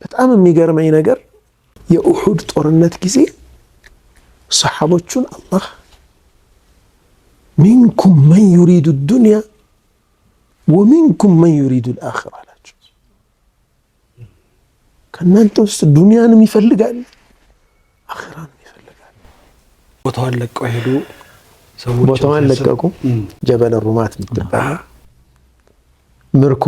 በጣም የሚገርመኝ ነገር የኡሁድ ጦርነት ጊዜ ሰሓቦቹን አላህ ሚንኩም መን ዩሪዱ ዱንያ ወሚንኩም መን ዩሪዱ ልአኽራ አላቸው። ከእናንተ ውስጥ ዱንያንም ይፈልጋል አኽራንም ይፈልጋል። ቦታዋን ለቀው ሄዱ። ቦታዋን ለቀቁ። ጀበል ሩማት ምትባል ምርኮ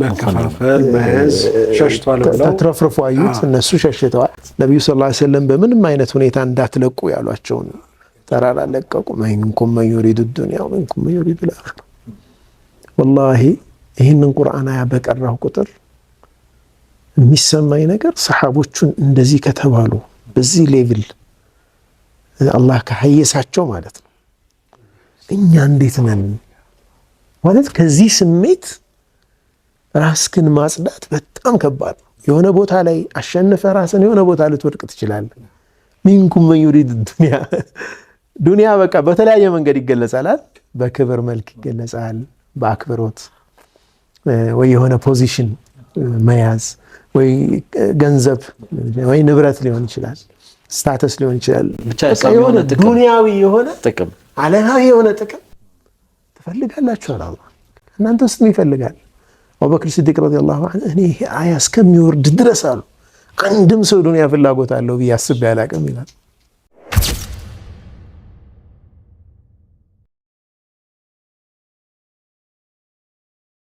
መከፋፈል መያዝ ሸሽቷል ብለው ተትረፍርፎ አዩት። እነሱ ሸሽተዋል። ነቢዩ ሰለላሁ ዐለይሂ ወሰለም በምንም አይነት ሁኔታ እንዳትለቁ ያሏቸውን ተራራ ለቀቁ። ሚንኩም መን ዩሪዱ ዱንያ ወሚንኩም መን ዩሪዱ ልአኽራ። ወላሂ ይህንን ቁርአን አያ በቀራሁ ቁጥር የሚሰማኝ ነገር ሰሓቦቹን እንደዚህ ከተባሉ በዚህ ሌቭል አላህ ከሀየሳቸው ማለት ነው፣ እኛ እንዴት ነን ማለት ከዚህ ስሜት ራስክን ማጽዳት በጣም ከባድ ነው። የሆነ ቦታ ላይ አሸንፈ ራስን የሆነ ቦታ ልትወድቅ ትችላለህ። ሚንኩም መን ዩሪዱ ዱንያ ዱንያ በቃ በተለያየ መንገድ ይገለጻል። በክብር መልክ ይገለጻል፣ በአክብሮት ወይ የሆነ ፖዚሽን መያዝ ወይ ገንዘብ ወይ ንብረት ሊሆን ይችላል፣ ስታተስ ሊሆን ይችላል። ብቻ የሆነ ዱንያዊ የሆነ ጥቅም ዓለማዊ የሆነ ጥቅም ትፈልጋላችሁ። አላህ እናንተ ውስጥ ይፈልጋል። አቡበክር ሲዲቅ ረዲየላሁ ዐንሁ እኔ አያ እስከሚወርድ ድረስ አሉ አንድም ሰው ዱንያ ፍላጎት አለው ብዬ አስቤ አላቅም ይላል።